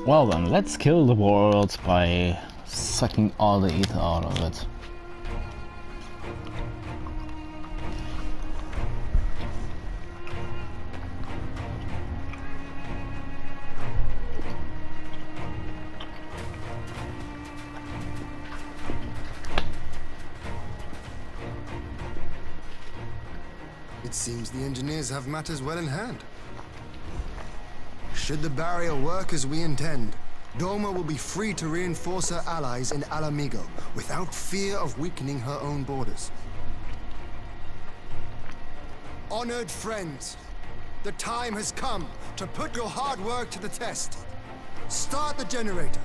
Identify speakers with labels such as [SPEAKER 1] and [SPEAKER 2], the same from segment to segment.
[SPEAKER 1] Well then, let's kill the world by sucking all the ether out of it.
[SPEAKER 2] It seems the engineers have matters well in hand. Should the barrier work as we intend, Doma will be free to reinforce her allies in Alamigo without fear of weakening her own borders. Honored friends, the time has come to put your hard work to the test. Start the generator.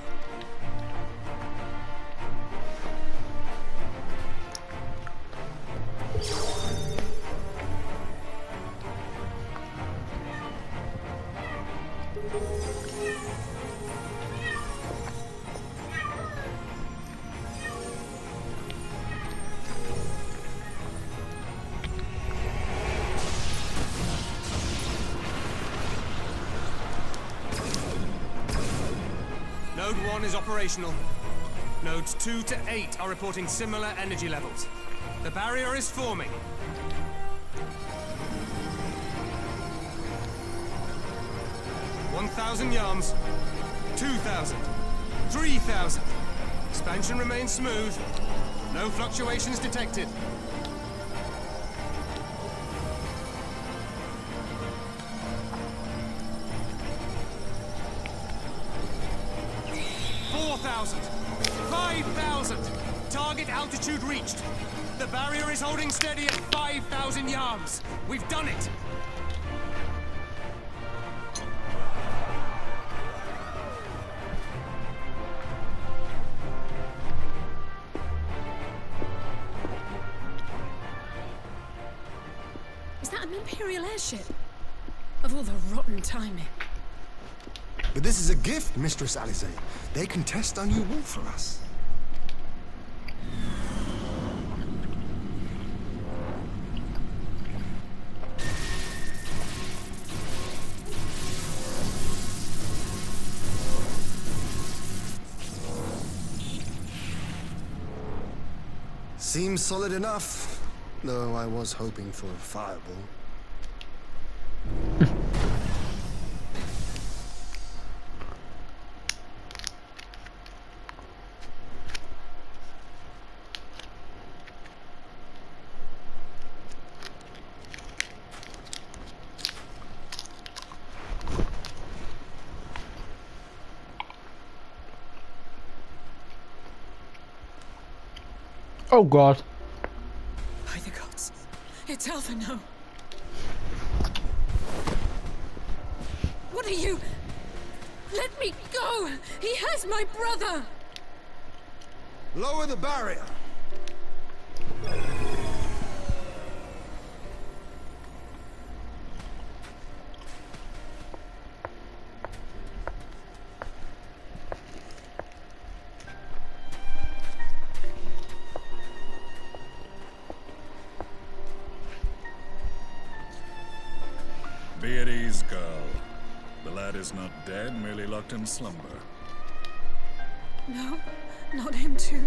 [SPEAKER 3] Node 1 is operational. Nodes 2 to 8 are reporting similar energy levels. The barrier is forming. $1,000 yards, 2,000, 3,000. Expansion remains smooth. No fluctuations detected. 4,000, 5,000. Target altitude reached. The barrier is holding steady at 5,000 yards. We've done it.
[SPEAKER 4] Is that an Imperial airship? Of all the rotten timing.
[SPEAKER 2] But this is a gift, Mistress Alize. They can test our new wall for us. Seems solid enough, though I was hoping for a fireball.
[SPEAKER 1] Oh god.
[SPEAKER 4] By the gods. It's Alphino. What are you? Let me go! He has my brother!
[SPEAKER 2] Lower the barrier!
[SPEAKER 5] Be at ease, girl. The lad is not dead, merely locked in slumber.
[SPEAKER 4] No, not him too.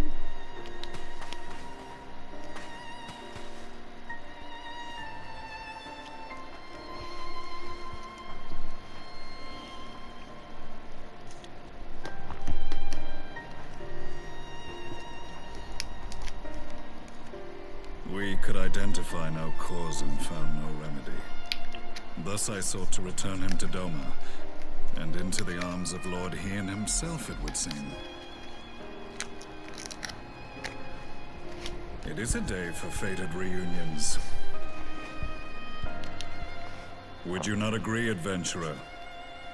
[SPEAKER 5] We could identify no cause and found no remedy. Thus I sought to return him to Doma, and into the arms of Lord Hien himself, it would seem. It is a day for fated reunions. Would you not agree, adventurer?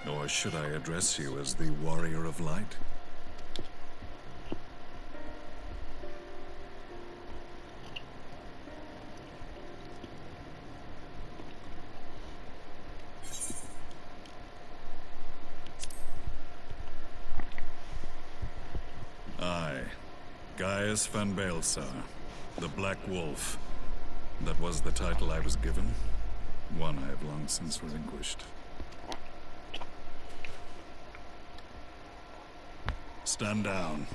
[SPEAKER 5] Or should I address you as the Warrior of Light? Gaius van Baelsar, the Black Wolf. That was the title I was given, one I have long since relinquished. Stand down.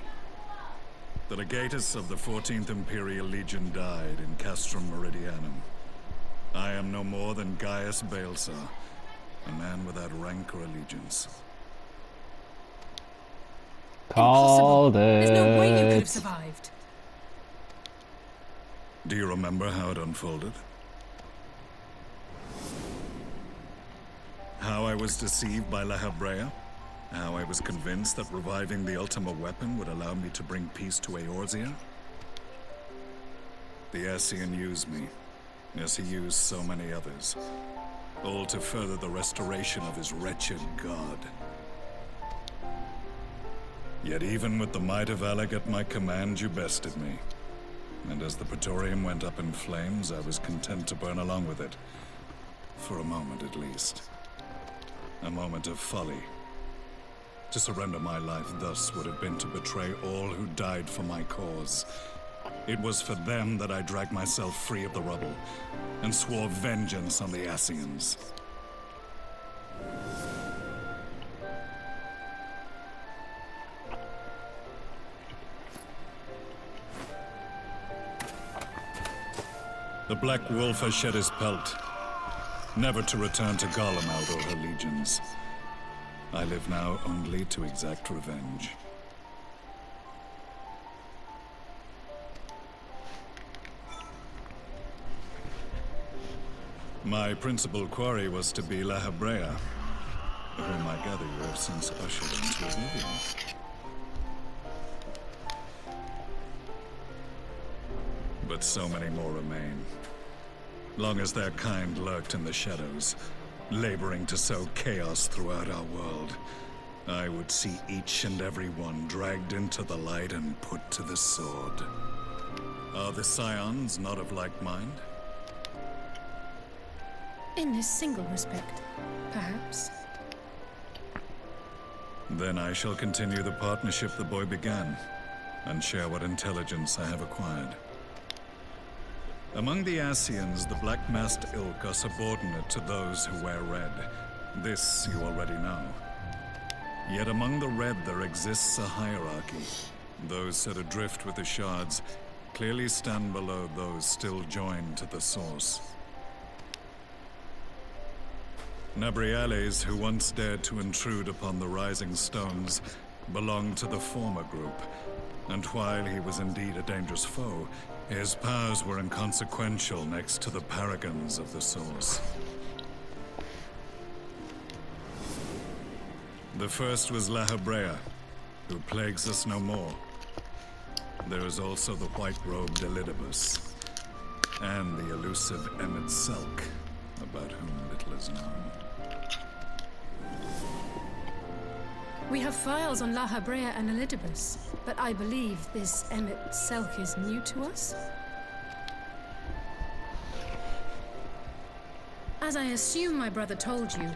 [SPEAKER 5] The legatus of the 14th Imperial Legion died in Castrum Meridianum. I am no more than Gaius Balsar, a man without rank or allegiance.
[SPEAKER 1] Called
[SPEAKER 4] There's no way you could have
[SPEAKER 1] it.
[SPEAKER 4] survived.
[SPEAKER 5] Do you remember how it unfolded? How I was deceived by La Habrea? How I was convinced that reviving the Ultima weapon would allow me to bring peace to Eorzea? The Ascian used me, as he used so many others, all to further the restoration of his wretched god. Yet even with the might of Alec at my command, you bested me. And as the Praetorium went up in flames, I was content to burn along with it. For a moment at least. A moment of folly. To surrender my life thus would have been to betray all who died for my cause. It was for them that I dragged myself free of the rubble, and swore vengeance on the Ascians. The Black Wolf has shed his pelt, never to return to Garlemald or her legions. I live now only to exact revenge. My principal quarry was to be La Habrea, whom I gather you have since ushered into oblivion. But so many more remain. Long as their kind lurked in the shadows, laboring to sow chaos throughout our world, I would see each and every one dragged into the light and put to the sword. Are the Scions not of like mind?
[SPEAKER 4] In this single respect, perhaps.
[SPEAKER 5] Then I shall continue the partnership the boy began, and share what intelligence I have acquired. Among the Ascians, the Black-Masked Ilk are subordinate to those who wear red. This you already know. Yet among the red there exists a hierarchy. Those set adrift with the shards clearly stand below those still joined to the source. Nabriales, who once dared to intrude upon the Rising Stones, belonged to the former group, and while he was indeed a dangerous foe, his powers were inconsequential next to the paragons of the Source. The first was La Habrea, who plagues us no more. There is also the white-robed Elidibus, and the elusive Emmett Selk, about whom little is known.
[SPEAKER 4] We have files on La Habrea and Elidibus, but I believe this Emmett Selk is new to us? As I assume my brother told you,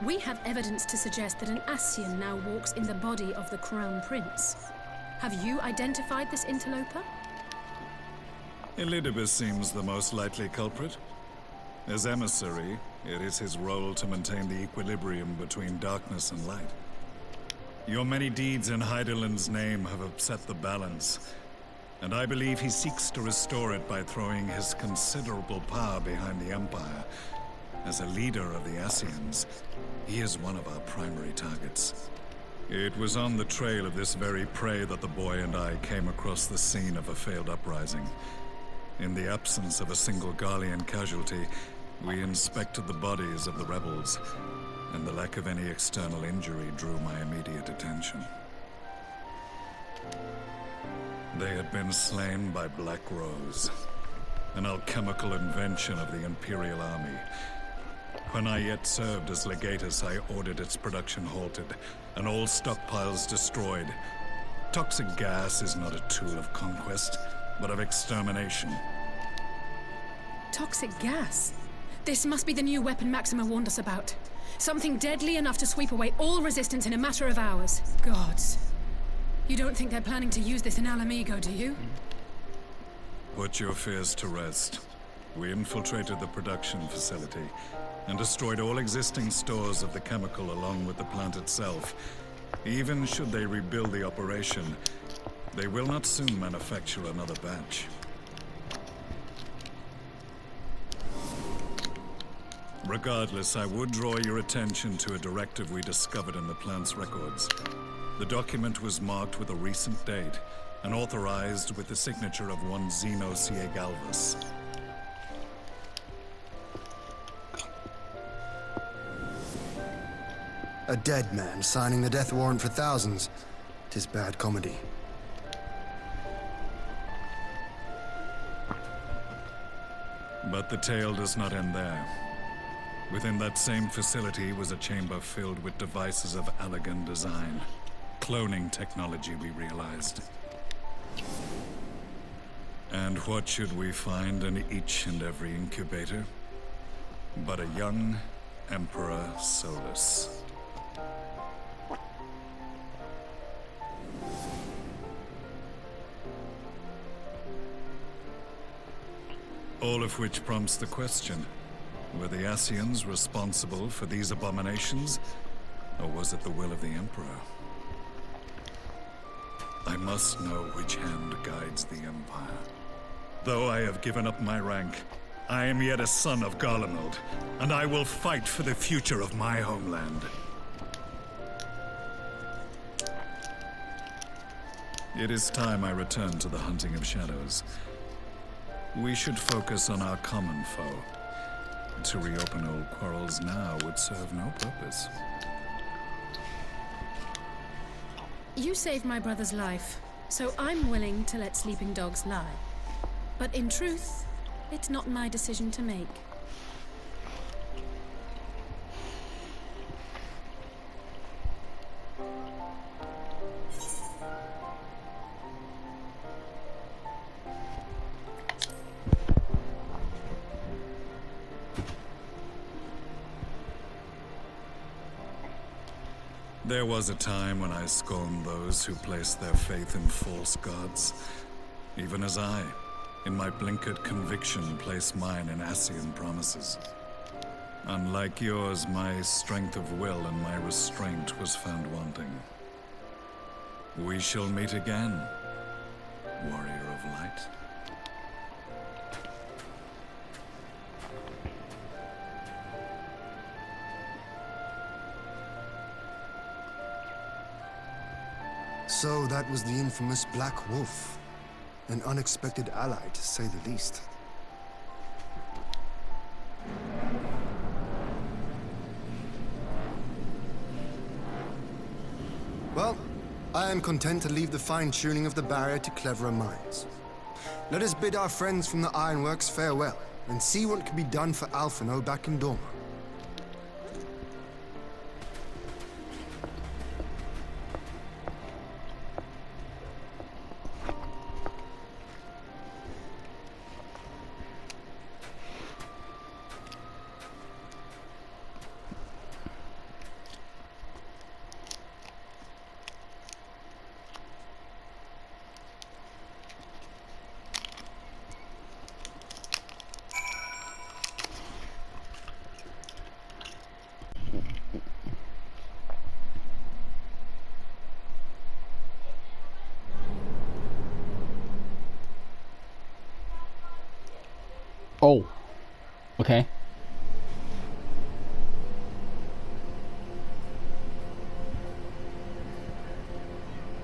[SPEAKER 4] we have evidence to suggest that an Ascian now walks in the body of the Crown Prince. Have you identified this interloper?
[SPEAKER 5] Elidibus seems the most likely culprit. As emissary, it is his role to maintain the equilibrium between darkness and light. Your many deeds in Hydaelyn's name have upset the balance, and I believe he seeks to restore it by throwing his considerable power behind the Empire. As a leader of the Ascians, he is one of our primary targets. It was on the trail of this very prey that the boy and I came across the scene of a failed uprising. In the absence of a single Garlean casualty, we inspected the bodies of the rebels, and the lack of any external injury drew my immediate attention. They had been slain by Black Rose, an alchemical invention of the Imperial Army. When I yet served as legatus, I ordered its production halted, and all stockpiles destroyed. Toxic gas is not a tool of conquest, but of extermination.
[SPEAKER 4] Toxic gas? This must be the new weapon Maxima warned us about. Something deadly enough to sweep away all resistance in a matter of hours. Gods. You don't think they're planning to use this in Alamigo, do you?
[SPEAKER 5] Put your fears to rest. We infiltrated the production facility and destroyed all existing stores of the chemical along with the plant itself. Even should they rebuild the operation, they will not soon manufacture another batch. Regardless, I would draw your attention to a directive we discovered in the plant's records. The document was marked with a recent date and authorized with the signature of one Zeno Ciegalvas.
[SPEAKER 2] A dead man signing the death warrant for thousands. 'Tis bad comedy.
[SPEAKER 5] But the tale does not end there. Within that same facility was a chamber filled with devices of elegant design. Cloning technology, we realized. And what should we find in each and every incubator? But a young Emperor Solus. All of which prompts the question, were the Ascians responsible for these abominations, or was it the will of the Emperor? I must know which hand guides the Empire. Though I have given up my rank, I am yet a son of Garlemald, and I will fight for the future of my homeland. It is time I return to the hunting of shadows. We should focus on our common foe. To reopen old quarrels now would serve no purpose.
[SPEAKER 4] You saved my brother's life, so I'm willing to let sleeping dogs lie. But in truth, it's not my decision to make.
[SPEAKER 5] There was a time when I scorned those who placed their faith in false gods, even as I, in my blinkered conviction, place mine in Ascian promises. Unlike yours, my strength of will and my restraint was found wanting. We shall meet again, warrior of light.
[SPEAKER 2] So that was the infamous Black Wolf. An unexpected ally, to say the least. Well, I am content to leave the fine-tuning of the barrier to cleverer minds. Let us bid our friends from the Ironworks farewell, and see what can be done for Alphino back in Dorma.
[SPEAKER 1] Oh, okay.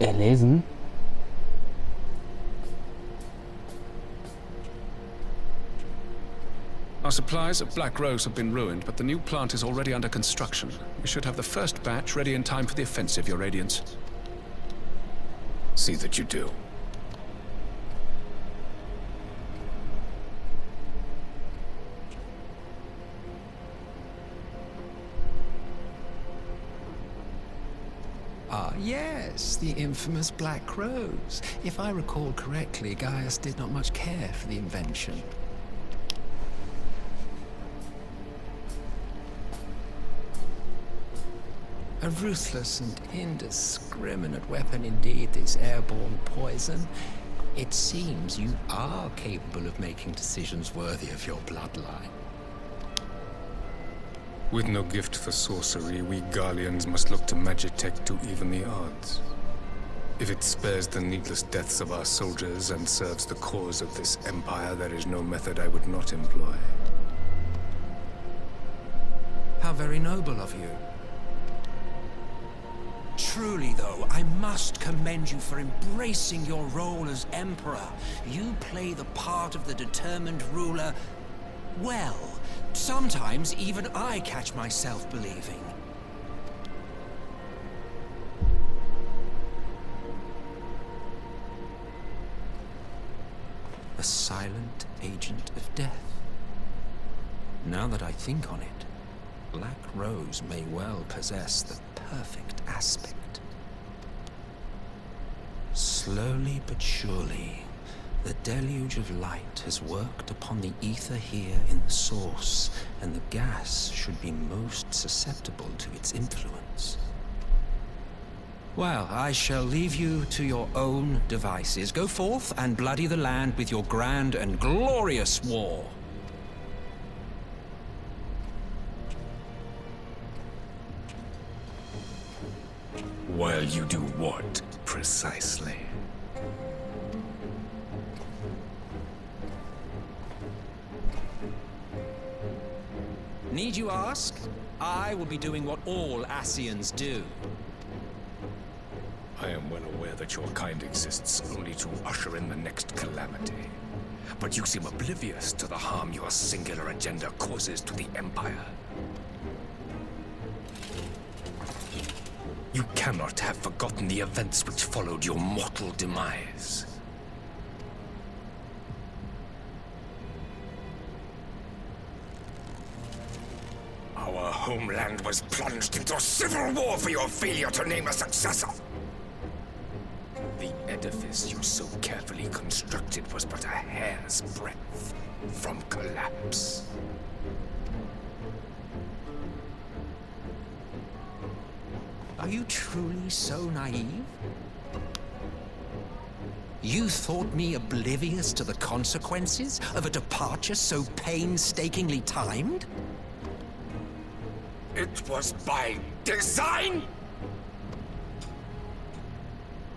[SPEAKER 1] Erlesen?
[SPEAKER 6] Our supplies at Black Rose have been ruined, but the new plant is already under construction. We should have the first batch ready in time for the offensive, Your Radiance.
[SPEAKER 7] See that you do.
[SPEAKER 8] Ah, yes, the infamous Black Rose. If I recall correctly, Gaius did not much care for the invention. A ruthless and indiscriminate weapon indeed, this airborne poison. It seems you are capable of making decisions worthy of your bloodline.
[SPEAKER 7] With no gift for sorcery, we Garleans must look to Magitech to even the odds. If it spares the needless deaths of our soldiers and serves the cause of this empire, there is no method I would not employ.
[SPEAKER 8] How very noble of you. Truly, though, I must commend you for embracing your role as Emperor. You play the part of the determined ruler well. Sometimes even I catch myself believing. A silent agent of death. Now that I think on it, Black Rose may well possess the perfect aspect. Slowly but surely, the deluge of light has worked upon the ether here in the source, and the gas should be most susceptible to its influence. Well, I shall leave you to your own devices. Go forth and bloody the land with your grand and glorious war.
[SPEAKER 7] While you do what, precisely?
[SPEAKER 8] Need you ask? I will be doing what all Ascians do.
[SPEAKER 7] I am well aware that your kind exists only to usher in the next calamity. But you seem oblivious to the harm your singular agenda causes to the Empire. You cannot have forgotten the events which followed your mortal demise. Our homeland was plunged into civil war for your failure to name a successor. The edifice you so carefully constructed was but a hair's breadth from collapse.
[SPEAKER 8] Are you truly so naive? You thought me oblivious to the consequences of a departure so painstakingly timed?
[SPEAKER 7] It was by design?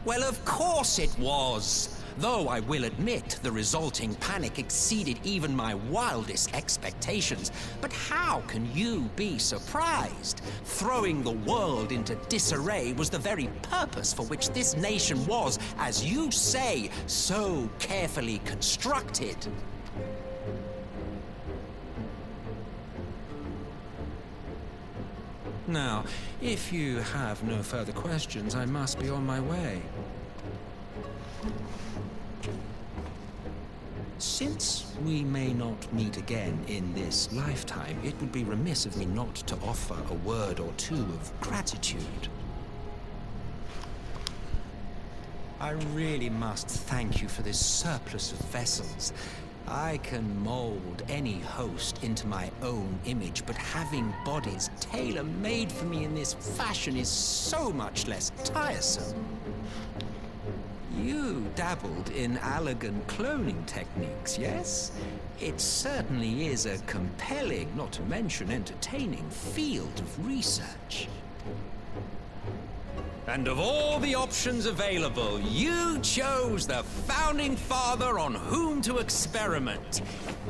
[SPEAKER 8] Well, of course it was. Though I will admit the resulting panic exceeded even my wildest expectations. But how can you be surprised? Throwing the world into disarray was the very purpose for which this nation was, as you say, so carefully constructed. Now, if you have no further questions, I must be on my way. Since we may not meet again in this lifetime, it would be remiss of me not to offer a word or two of gratitude. I really must thank you for this surplus of vessels. I can mold any host into my own image, but having bodies tailor-made for me in this fashion is so much less tiresome. You dabbled in Allagan cloning techniques, yes? It certainly is a compelling, not to mention entertaining, field of research. And of all the options available, you chose the Founding Father on whom to experiment.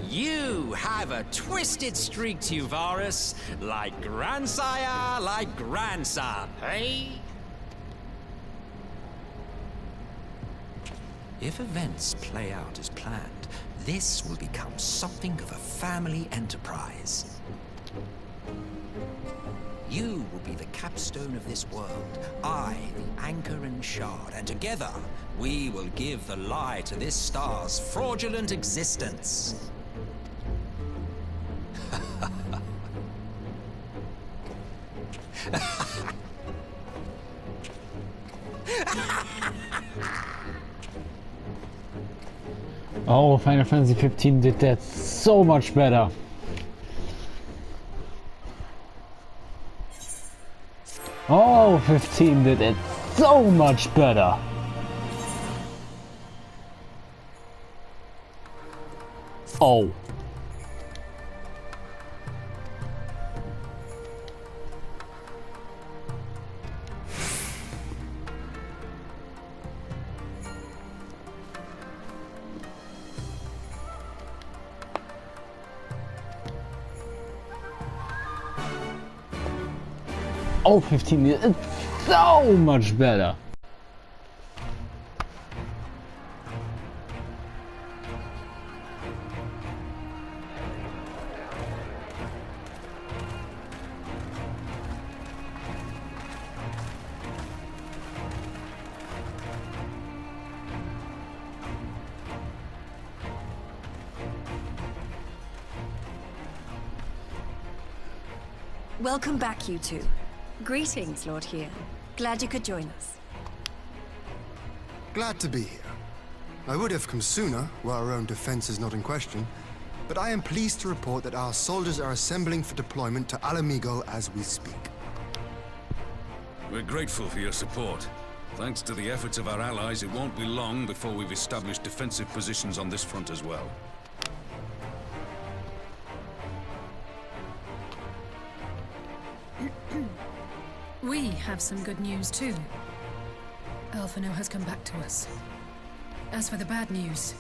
[SPEAKER 8] You have a twisted streak to you, Varus, like grandsire, like grandson, eh? If events play out as planned, this will become something of a family enterprise. You will be the capstone of this world, I the anchor and shard, and together we will give the lie to this star's fraudulent existence.
[SPEAKER 1] Oh, Final Fantasy 15 did that so much better. Oh, 15 did it so much better. Oh. Oh, 15 years. It's so much better.
[SPEAKER 9] Welcome back, you two. Greetings, Lord Here. Glad you could join us.
[SPEAKER 2] Glad to be here. I would have come sooner, while our own defense is not in question, but I am pleased to report that our soldiers are assembling for deployment to Alamigo as we speak.
[SPEAKER 10] We're grateful for your support. Thanks to the efforts of our allies, it won't be long before we've established defensive positions on this front as well.
[SPEAKER 4] We have some good news too. Alphino has come back to us. As for the bad news...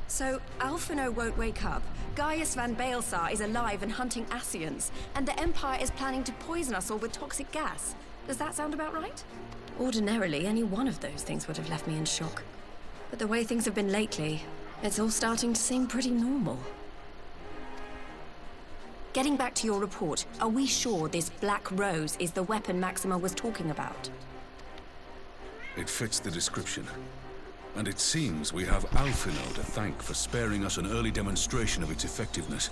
[SPEAKER 9] So, Alphino won't wake up, Gaius van Baelsar is alive and hunting Ascians, and the Empire is planning to poison us all with toxic gas. Does that sound about right? Ordinarily, any one of those things would have left me in shock. But the way things have been lately, it's all starting to seem pretty normal. Getting back to your report, are we sure this Black Rose is the weapon Maxima was talking about?
[SPEAKER 10] It fits the description. And it seems we have Alphino to thank for sparing us an early demonstration of its effectiveness.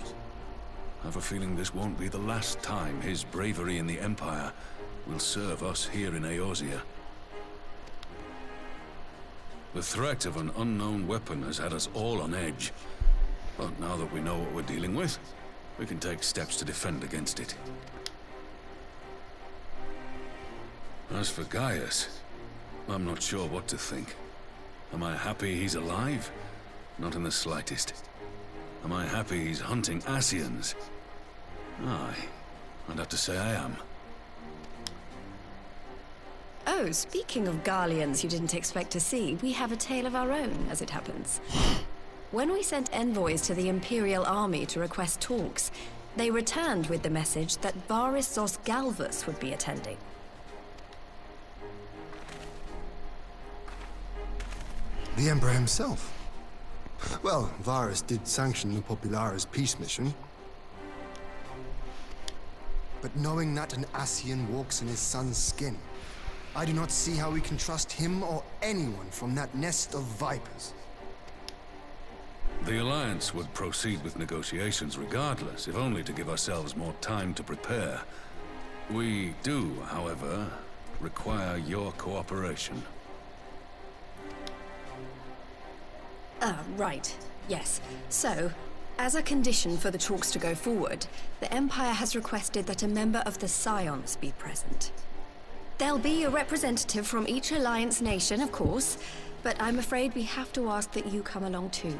[SPEAKER 10] I have a feeling this won't be the last time his bravery in the Empire will serve us here in Eorzea. The threat of an unknown weapon has had us all on edge. But now that we know what we're dealing with, we can take steps to defend against it. As for Gaius, I'm not sure what to think. Am I happy he's alive? Not in the slightest. Am I happy he's hunting Ascians? Aye, I'd have to say I am.
[SPEAKER 9] Oh, speaking of Garleans you didn't expect to see, we have a tale of our own, as it happens. When we sent envoys to the Imperial Army to request talks, they returned with the message that Varys Zos Galvus would be attending.
[SPEAKER 2] The Emperor himself. Well, Varys did sanction the Popularis peace mission. But knowing that an Ascian walks in his son's skin, I do not see how we can trust him or anyone from that nest of vipers.
[SPEAKER 10] The Alliance would proceed with negotiations regardless, if only to give ourselves more time to prepare. We do, however, require your cooperation.
[SPEAKER 9] Right. Yes. So, as a condition for the talks to go forward, the Empire has requested that a member of the Scions be present. There'll be a representative from each Alliance nation, of course, but I'm afraid we have to ask that you come along too.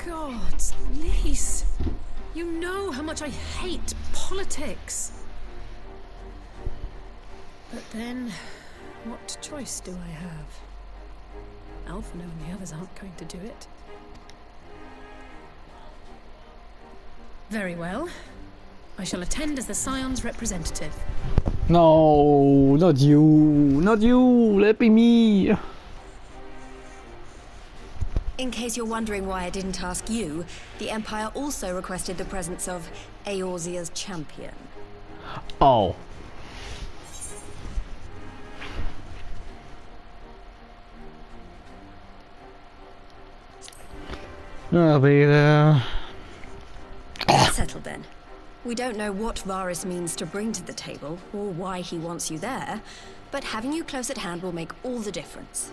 [SPEAKER 4] God, Lise, you know how much I hate politics. But then, what choice do I have? Alphino and the others aren't going to do it. Very well. I shall attend as the Scion's representative.
[SPEAKER 1] No, not you. Not you. Let be me.
[SPEAKER 9] In case you're wondering why I didn't ask you, the Empire also requested the presence of Eorzea's champion.
[SPEAKER 1] Oh. I'll be there.
[SPEAKER 9] Settled then. We don't know what Varys means to bring to the table, or why he wants you there, but having you close at hand will make all the difference.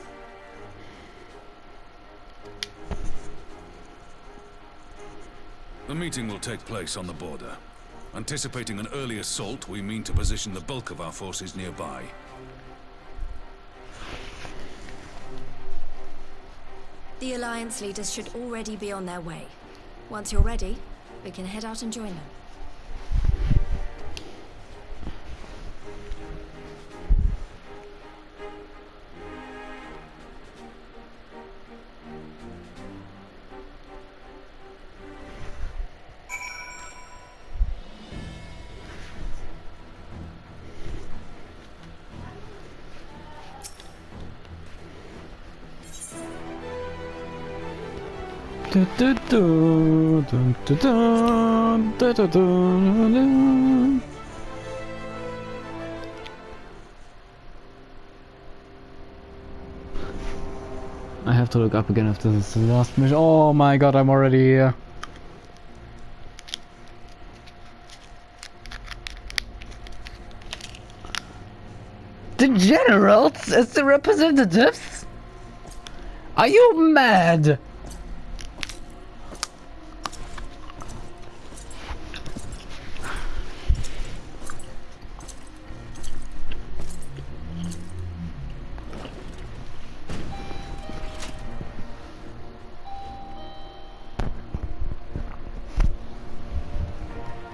[SPEAKER 10] The meeting will take place on the border. Anticipating an early assault, we mean to position the bulk of our forces nearby.
[SPEAKER 9] The Alliance leaders should already be on their way. Once you're ready, we can head out and join them.
[SPEAKER 1] I have to look up again if this is the last mission. Oh my god, I'm already here. The generals as the representatives? Are you mad?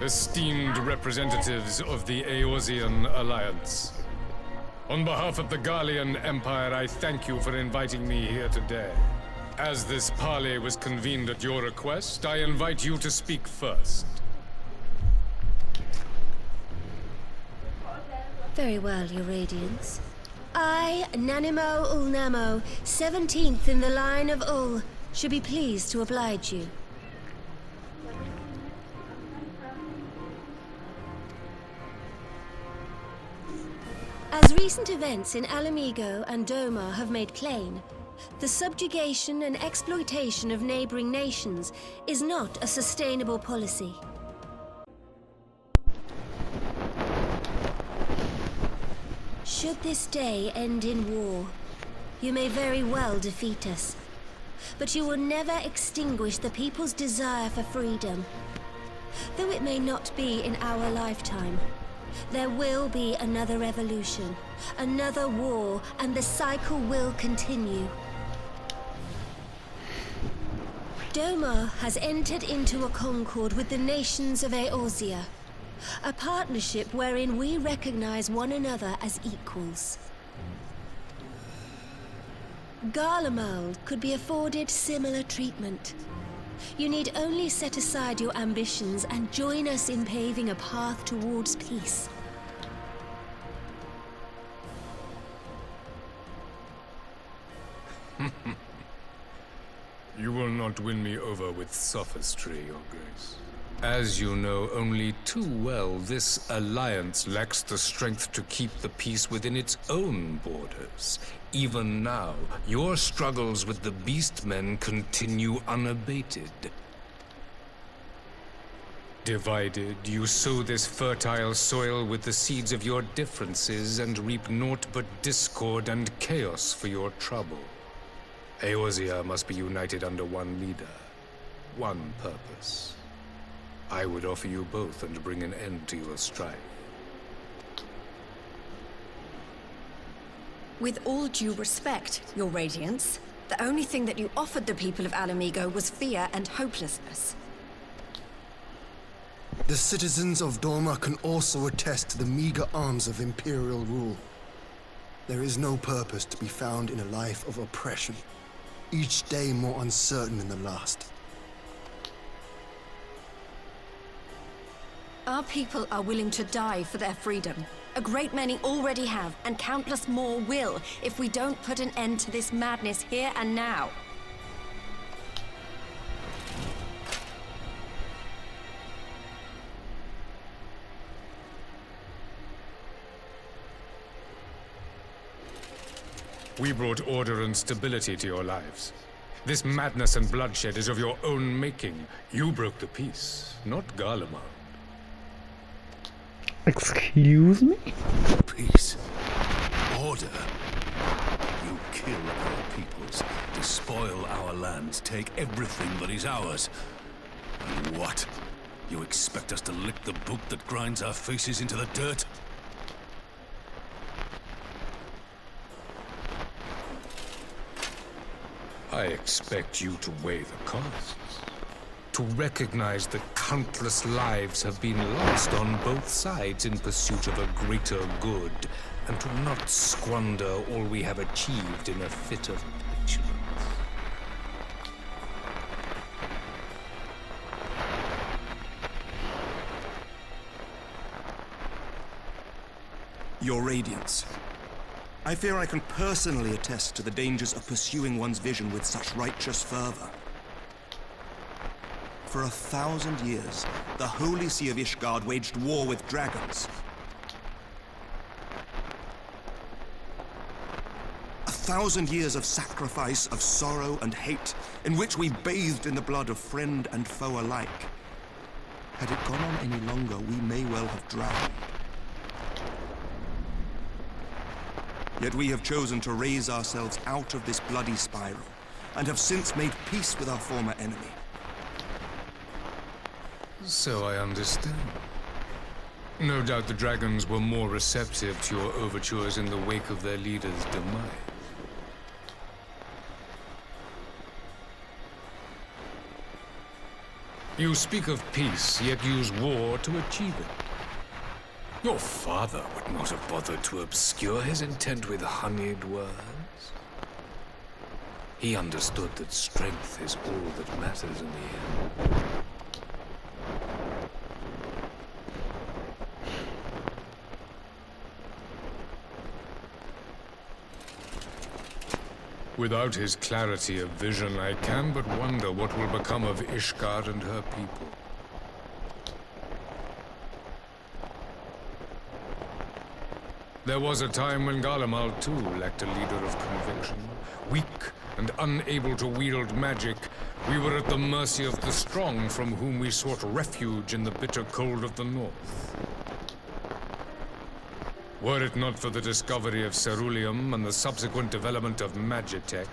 [SPEAKER 3] Esteemed representatives of the Eorzean Alliance. On behalf of the Garlean Empire, I thank you for inviting me here today. As this parley was convened at your request, I invite you to speak first.
[SPEAKER 11] Very well, Your Radiance. I, Nanimo Ulnamo, 17th in the line of Ul, should be pleased to oblige you. As recent events in Alamigo and Doma have made plain, the subjugation and exploitation of neighboring nations is not a sustainable policy. Should this day end in war, you may very well defeat us, but you will never extinguish the people's desire for freedom. Though it may not be in our lifetime, there will be another revolution, another war, and the cycle will continue. Doma has entered into a concord with the nations of Eorzea, a partnership wherein we recognize one another as equals. Garlemald could be afforded similar treatment. You need only set aside your ambitions and join us in paving a path towards peace.
[SPEAKER 3] You will not win me over with sophistry, Your Grace. As you know only too well, this alliance lacks the strength to keep the peace within its own borders. Even now, your struggles with the Beastmen continue unabated. Divided, you sow this fertile soil with the seeds of your differences and reap naught but discord and chaos for your trouble. Eorzea must be united under one leader, one purpose. I would offer you both and bring an end to your strife.
[SPEAKER 9] With all due respect, Your Radiance, the only thing that you offered the people of Alamigo was fear and hopelessness.
[SPEAKER 2] The citizens of Doma can also attest to the meager arms of Imperial rule. There is no purpose to be found in a life of oppression, each day more uncertain than the last.
[SPEAKER 9] Our people are willing to die for their freedom. A great many already have, and countless more will, if we don't put an end to this madness here and now.
[SPEAKER 3] We brought order and stability to your lives. This madness and bloodshed is of your own making. You broke the peace, not Garlemald.
[SPEAKER 1] Excuse me?
[SPEAKER 10] Peace. Order. You kill our peoples, despoil our lands, take everything that is ours. And what? You expect us to lick the boot that grinds our faces into the dirt?
[SPEAKER 3] I expect you to weigh the costs. To recognize that countless lives have been lost on both sides in pursuit of a greater good, and to not squander all we have achieved in a fit of petulance.
[SPEAKER 12] Your Radiance, I fear I can personally attest to the dangers of pursuing one's vision with such righteous fervor. For 1,000 years, the Holy See of Ishgard waged war with dragons. 1,000 years of sacrifice, of sorrow and hate, in which we bathed in the blood of friend and foe alike. Had it gone on any longer, we may well have drowned. Yet we have chosen to raise ourselves out of this bloody spiral, and have since made peace with our former enemy.
[SPEAKER 3] So I understand. No doubt the dragons were more receptive to your overtures in the wake of their leader's demise. You speak of peace, yet use war to achieve it. Your father would not have bothered to obscure his intent with honeyed words. He understood that strength is all that matters in the end. Without his clarity of vision, I can but wonder what will become of Ishgard and her people. There was a time when Garlemald too lacked a leader of conviction. Weak and unable to wield magic, we were at the mercy of the strong from whom we sought refuge in the bitter cold of the north. Were it not for the discovery of ceruleum and the subsequent development of magitech,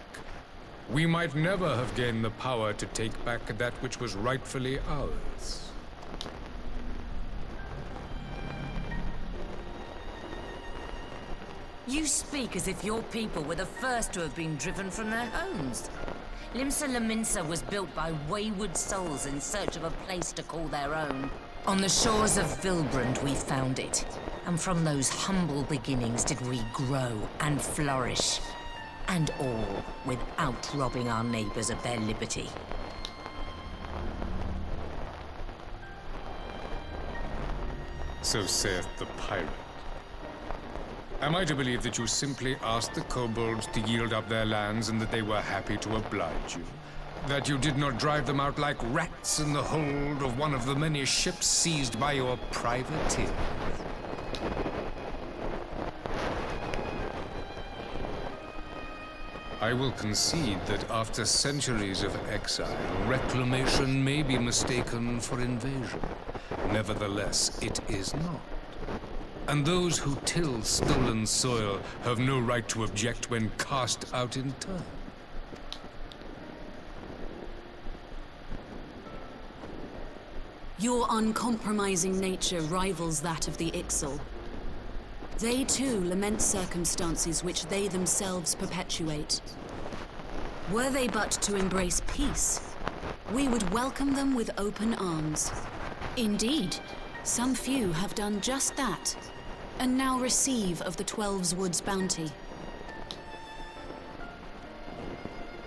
[SPEAKER 3] we might never have gained the power to take back that which was rightfully ours.
[SPEAKER 13] You speak as if your people were the first to have been driven from their homes. Limsa Lominsa was built by wayward souls in search of a place to call their own. On the shores of Vilbrand we found it. And from those humble beginnings did we grow and flourish. And all without robbing our neighbors of their liberty.
[SPEAKER 3] So saith the pirate. Am I to believe that you simply asked the kobolds to yield up their lands and that they were happy to oblige you? That you did not drive them out like rats in the hold of one of the many ships seized by your privateers? I will concede that after centuries of exile, reclamation may be mistaken for invasion. Nevertheless, it is not. And those who till stolen soil have no right to object when cast out in turn.
[SPEAKER 14] Your uncompromising nature rivals that of the Ixal. They too lament circumstances which they themselves perpetuate. Were they but to embrace peace, we would welcome them with open arms. Indeed, some few have done just that, and now receive of the Twelve's Wood's bounty.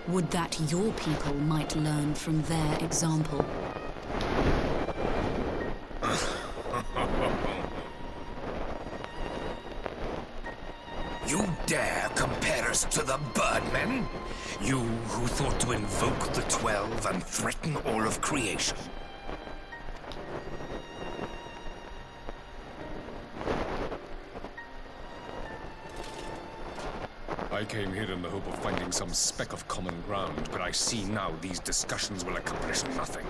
[SPEAKER 14] Would that your people might learn from their example.
[SPEAKER 7] You dare compare us to the Birdmen? You who thought to invoke the 12 and threaten all of creation?
[SPEAKER 3] I came here in the hope of finding some speck of common ground, but I see now these discussions will accomplish nothing.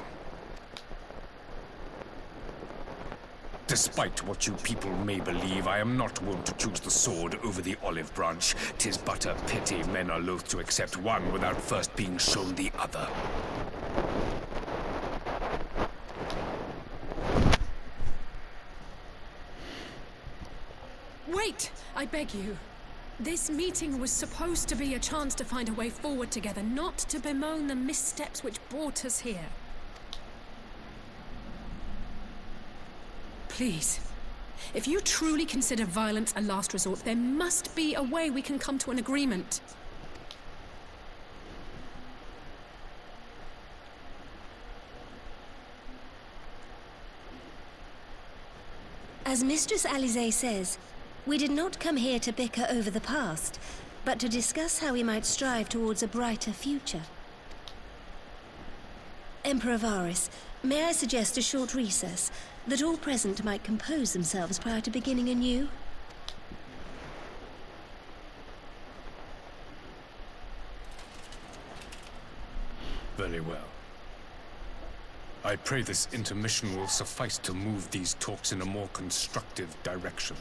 [SPEAKER 3] Despite what you people may believe, I am not wont to choose the sword over the olive branch. 'Tis but a pity men are loath to accept one without first being shown the other.
[SPEAKER 4] Wait! I beg you. This meeting was supposed to be a chance to find a way forward together, not to bemoan the missteps which brought us here. Please, if you truly consider violence a last resort, there must be a way we can come to an agreement.
[SPEAKER 11] As Mistress Alisaie says, we did not come here to bicker over the past, but to discuss how we might strive towards a brighter future. Emperor Varys, may I suggest a short recess, that all present might compose themselves prior to beginning anew?
[SPEAKER 3] Very well. I pray this intermission will suffice to move these talks in a more constructive direction.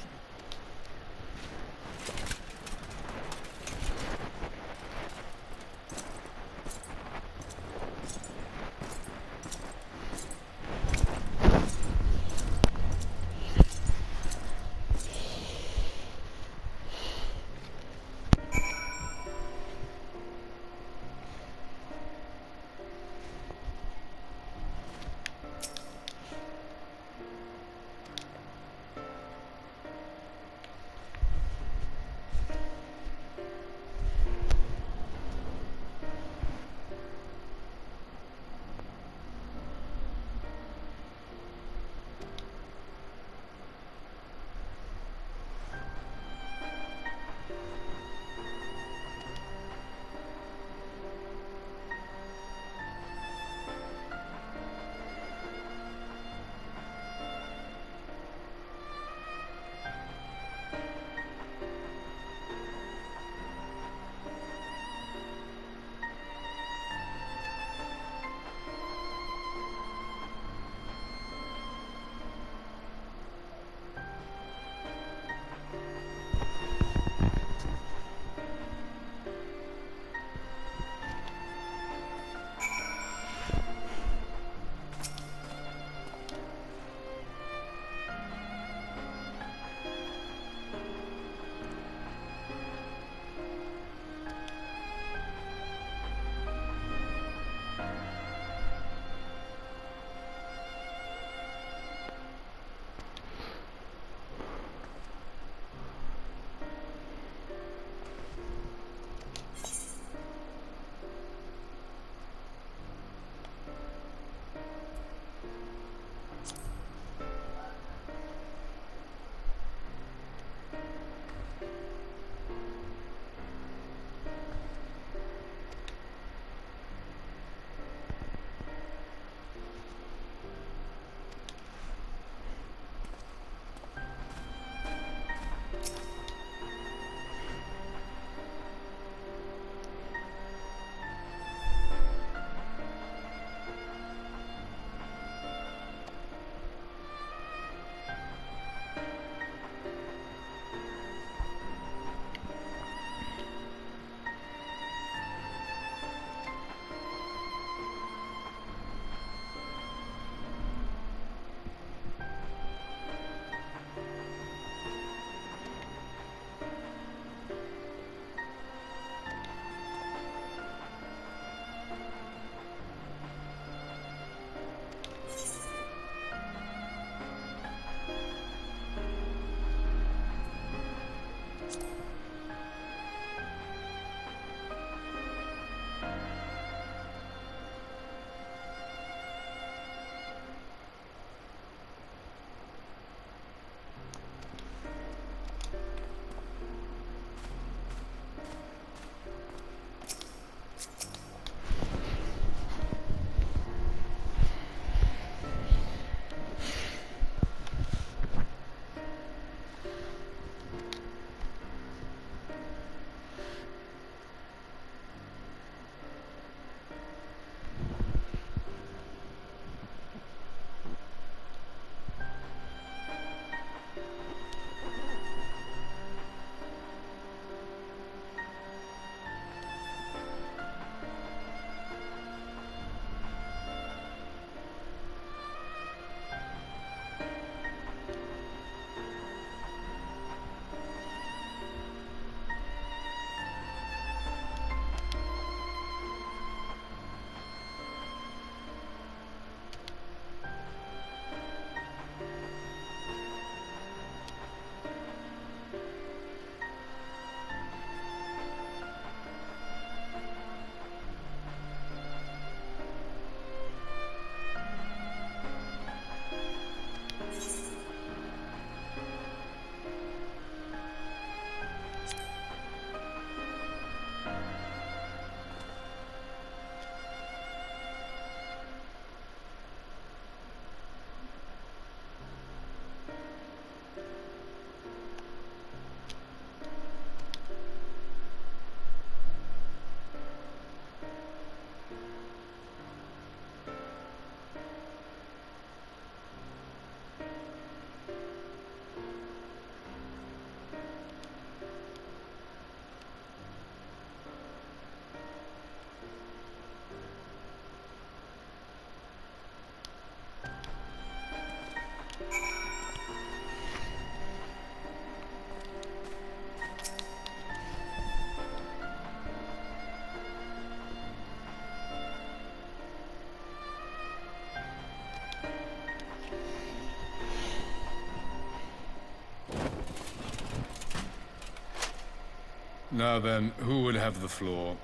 [SPEAKER 3] Now then, who would have the floor?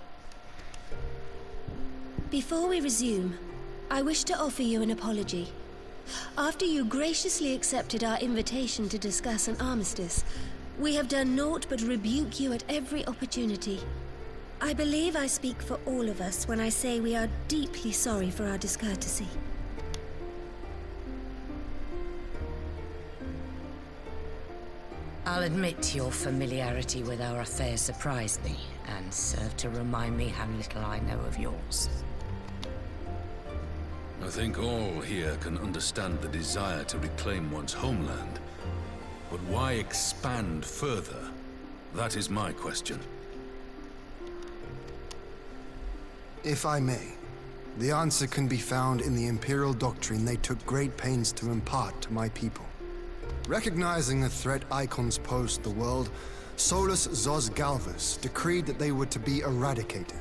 [SPEAKER 11] Before we resume, I wish to offer you an apology. After you graciously accepted our invitation to discuss an armistice, we have done naught but rebuke you at every opportunity. I believe I speak for all of us when I say we are deeply sorry for our discourtesy.
[SPEAKER 13] I'll admit your familiarity with our affairs surprised me, and served to remind me how little I know of yours.
[SPEAKER 10] I think all here can understand the desire to reclaim one's homeland. But why expand further? That is my question.
[SPEAKER 2] If I may, the answer can be found in the Imperial doctrine they took great pains to impart to my people. Recognizing the threat Icons posed to the world, Solus Zos Galvus decreed that they were to be eradicated.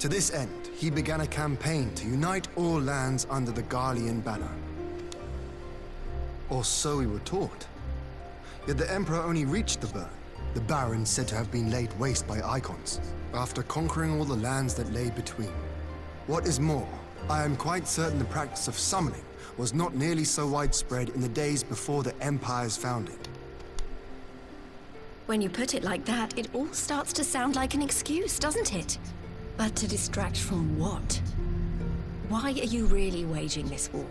[SPEAKER 2] To this end, he began a campaign to unite all lands under the Garlean banner. Or so we were taught. Yet the Emperor only reached the burn, the Baron said to have been laid waste by Icons, after conquering all the lands that lay between. What is more, I am quite certain the practice of summoning was not nearly so widespread in the days before the Empire's founding.
[SPEAKER 9] When you put it like that, it all starts to sound like an excuse, doesn't it? But to distract from what? Why are you really waging this war?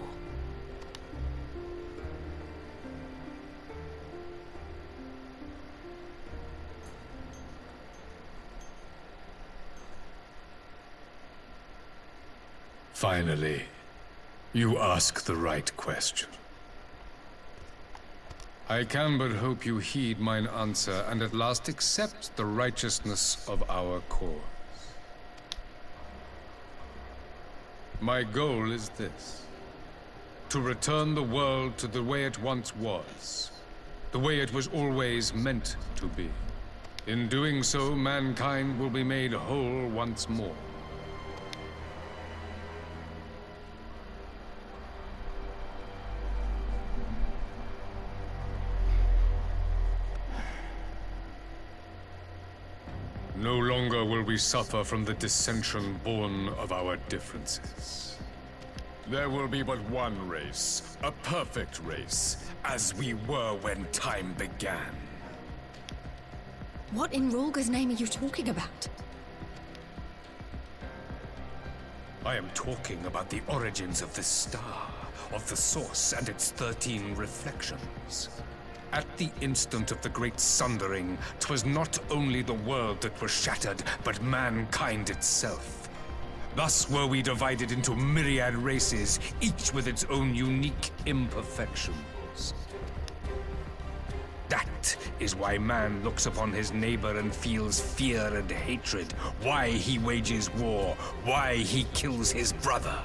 [SPEAKER 3] Finally, you ask the right question. I can but hope you heed mine answer and at last accept the righteousness of our cause. My goal is this: to return the world to the way it once was, the way it was always meant to be. In doing so, mankind will be made whole once more. No longer will we suffer from the dissension born of our differences. There will be but one race, a perfect race, as we were when time began.
[SPEAKER 9] What in Rulga's name are you talking about?
[SPEAKER 3] I am talking about the origins of this star, of the source and its 13 reflections. At the instant of the great sundering, 'twas not only the world that was shattered, but mankind itself. Thus were we divided into myriad races, each with its own unique imperfections. That is why man looks upon his neighbor and feels fear and hatred, why he wages war, why he kills his brother.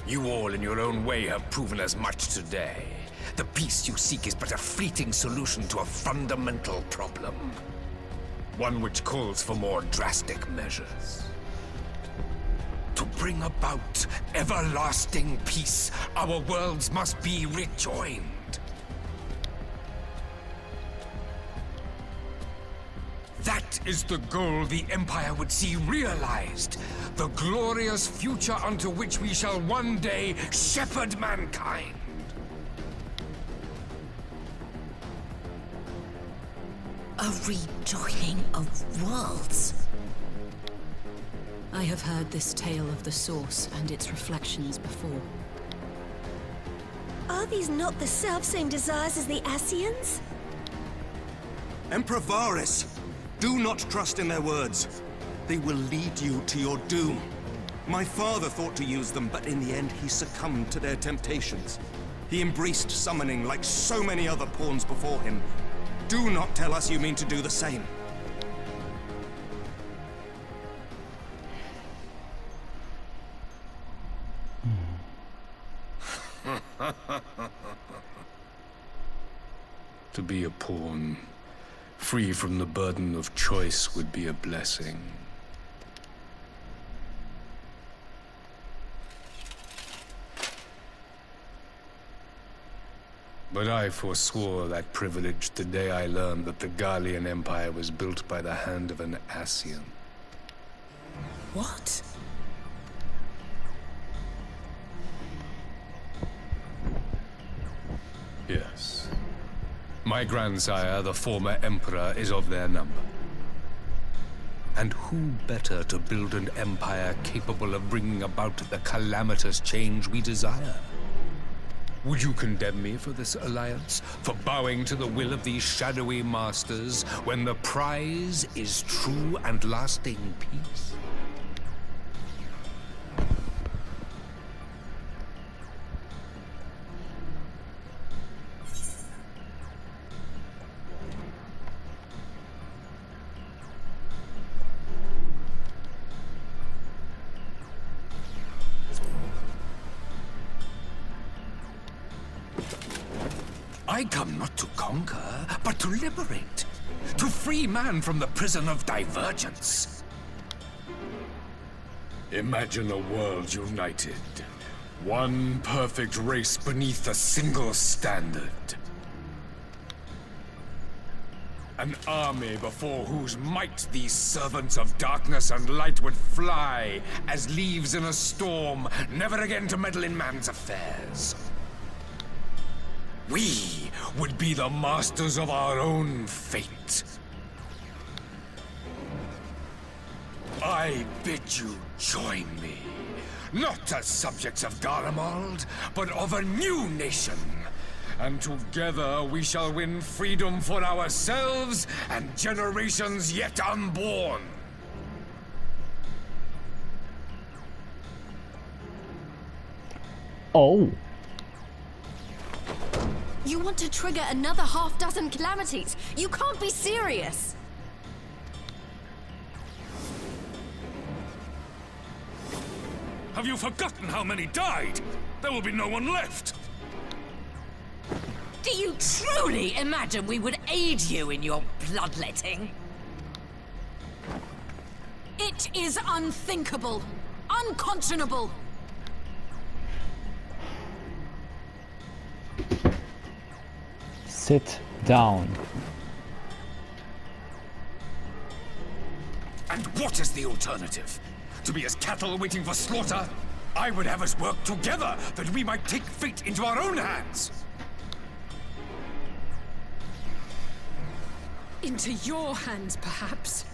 [SPEAKER 3] You all in your own way have proven as much today. The peace you seek is but a fleeting solution to a fundamental problem. One which calls for more drastic measures. To bring about everlasting peace, our worlds must be rejoined. That is the goal the Empire would see realized. The glorious future unto which we shall one day shepherd mankind.
[SPEAKER 13] A rejoining of worlds.
[SPEAKER 14] I have heard this tale of the Source and its reflections before.
[SPEAKER 11] Are these not the self-same desires as the Ascians?
[SPEAKER 12] Emperor Varys, do not trust in their words. They will lead you to your doom. My father thought to use them, but in the end he succumbed to their temptations. He embraced summoning like so many other pawns before him. Do not tell us you mean to do the same.
[SPEAKER 3] To be a pawn, free from the burden of choice, would be a blessing. But I forswore that privilege the day I learned that the Garlean Empire was built by the hand of an Ascian.
[SPEAKER 4] What?
[SPEAKER 3] Yes. My grandsire, the former Emperor, is of their number. And who better to build an empire capable of bringing about the calamitous change we desire? Would you condemn me for this alliance? For bowing to the will of these shadowy masters, when the prize is true and lasting peace? I come not to conquer, but to liberate. To free man from the prison of divergence. Imagine a world united. One perfect race beneath a single standard. An army before whose might these servants of darkness and light would fly as leaves in a storm, never again to meddle in man's affairs. We would be the masters of our own fate. I bid you join me, not as subjects of Garlemald, but of a new nation. And together we shall win freedom for ourselves and generations yet unborn.
[SPEAKER 1] Oh.
[SPEAKER 9] You want to trigger another half-dozen calamities? You can't be serious!
[SPEAKER 10] Have you forgotten how many died? There will be no one left!
[SPEAKER 13] Do you truly imagine we would aid you in your bloodletting?
[SPEAKER 14] It is unthinkable, unconscionable.
[SPEAKER 1] Sit down.
[SPEAKER 3] And what is the alternative? To be as cattle waiting for slaughter? I would have us work together that we might take fate into our own hands.
[SPEAKER 4] Into your hands, perhaps.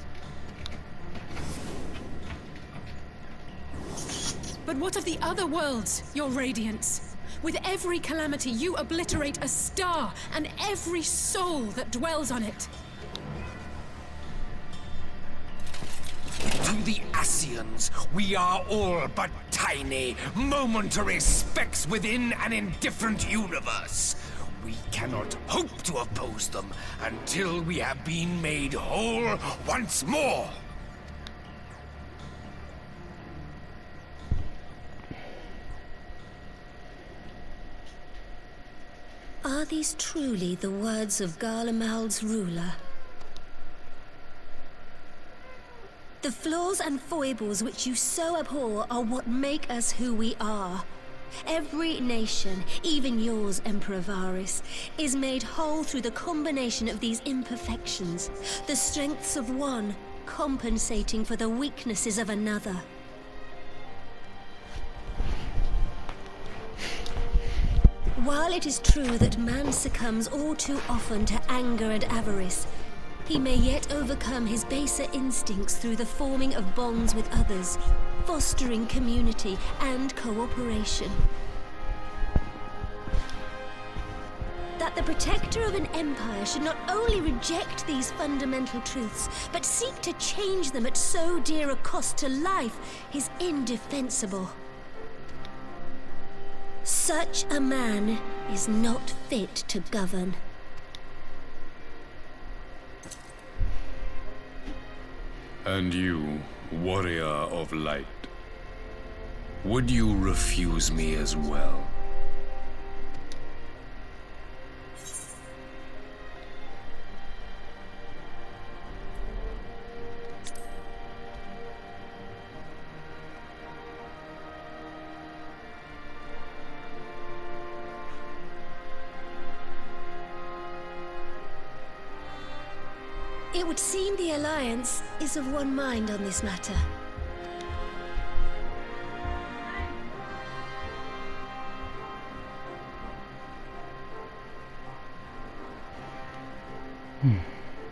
[SPEAKER 4] But what of the other worlds, your radiance? With every calamity, you obliterate a star and every soul that dwells on it.
[SPEAKER 7] To the Ascians, we are all but tiny, momentary specks within an indifferent universe. We cannot hope to oppose them until we have been made whole once more.
[SPEAKER 11] Are these truly the words of Garlemald's ruler? The flaws and foibles which you so abhor are what make us who we are. Every nation, even yours, Emperor Varys, is made whole through the combination of these imperfections, the strengths of one compensating for the weaknesses of another. While it is true that man succumbs all too often to anger and avarice, he may yet overcome his baser instincts through the forming of bonds with others, fostering community and cooperation. That the protector of an empire should not only reject these fundamental truths, but seek to change them at so dear a cost to life is indefensible. Such a man is not fit to govern.
[SPEAKER 3] And you, warrior of light, would you refuse me as well?
[SPEAKER 11] would seem the Alliance is of one mind on this matter.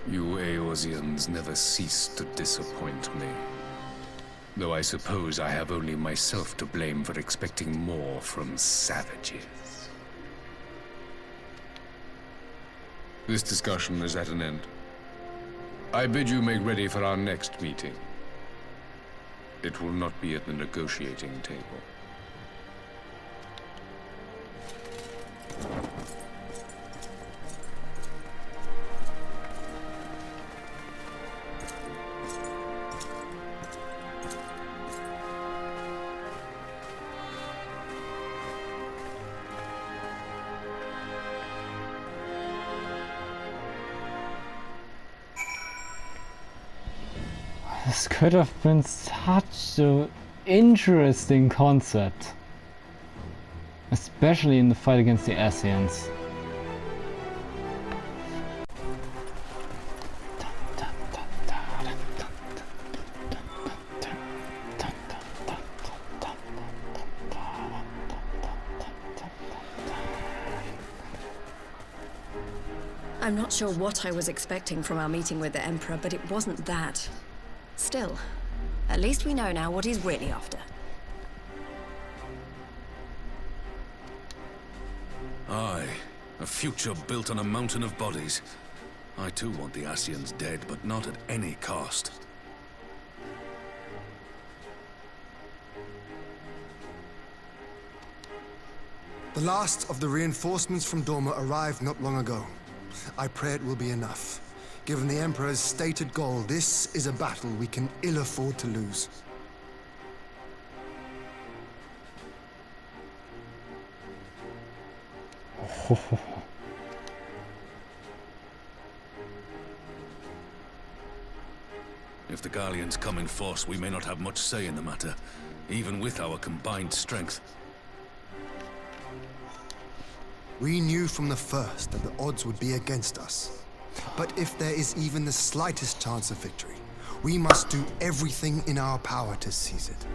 [SPEAKER 3] You Eorzeans never cease to disappoint me. Though I suppose I have only myself to blame for expecting more from savages. This discussion is at an end. I bid you make ready for our next meeting. It will not be at the negotiating table.
[SPEAKER 1] This could have been such an interesting concept. Especially in the fight against the Ascians.
[SPEAKER 9] I'm not sure what I was expecting from our meeting with the Emperor, but it wasn't that. Still, at least we know now what he's really after.
[SPEAKER 10] Aye, a future built on a mountain of bodies. I too want the Ascians dead, but not at any cost.
[SPEAKER 2] The last of the reinforcements from Dorma arrived not long ago. I pray it will be enough. Given the Emperor's stated goal, this is a battle we can ill afford to lose.
[SPEAKER 10] If the Gallians come in force, we may not have much say in the matter, even with our combined strength.
[SPEAKER 2] We knew from the first that the odds would be against us. But if there is even the slightest chance of victory, we must do everything in our power to seize it.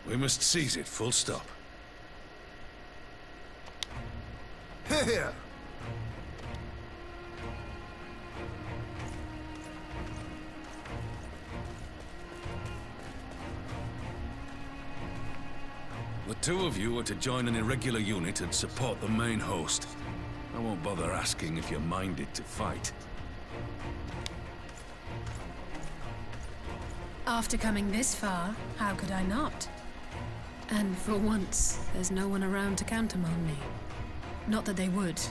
[SPEAKER 10] We must seize it, full stop.
[SPEAKER 2] Here!
[SPEAKER 10] The two of you are to join an irregular unit and support the main host. I won't bother asking if you're minded to fight.
[SPEAKER 4] After coming this far, how could I not? And for once, there's no one around to countermand me. Not that they would.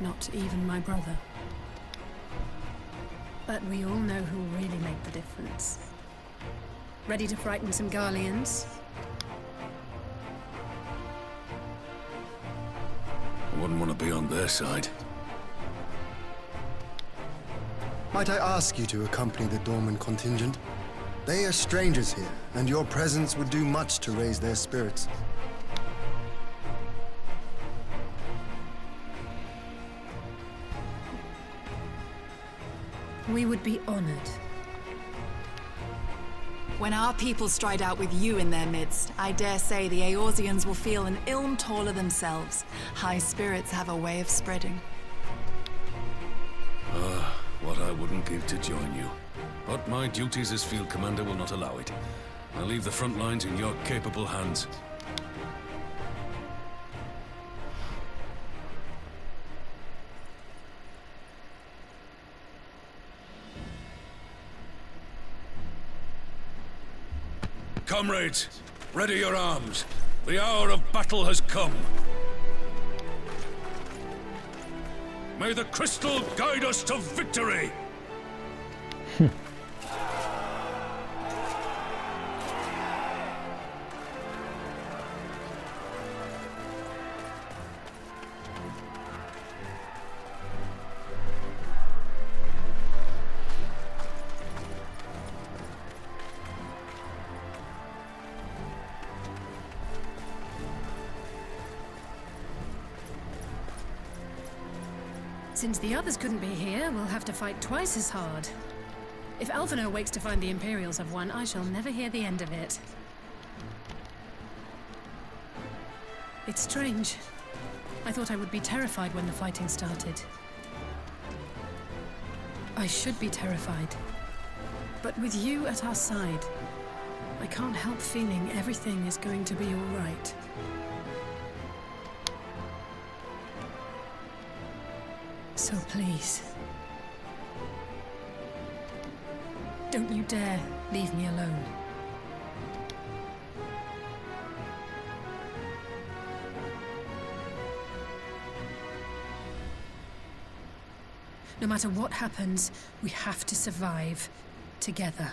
[SPEAKER 4] Not even my brother. But we all know who'll really make the difference. Ready to frighten some Garleans?
[SPEAKER 10] I wouldn't want to be on their side.
[SPEAKER 2] Might I ask you to accompany the Dorman contingent? They are strangers here, and your presence would do much to raise their spirits.
[SPEAKER 4] We would be honored.
[SPEAKER 15] When our people stride out with you in their midst, I dare say the Eorzeans will feel an ilm taller themselves. High spirits have a way of spreading.
[SPEAKER 10] What I wouldn't give to join you. But my duties as field commander will not allow it. I'll leave the front lines in your capable hands. Comrades, ready your arms. The hour of battle has come. May the crystal guide us to victory!
[SPEAKER 4] Since the others couldn't be here, we'll have to fight twice as hard. If Alphinaud wakes to find the Imperials have won, I shall never hear the end of it. It's strange. I thought I would be terrified when the fighting started. I should be terrified. But with you at our side, I can't help feeling everything is going to be all right. So please, don't you dare leave me alone. No matter what happens, we have to survive together.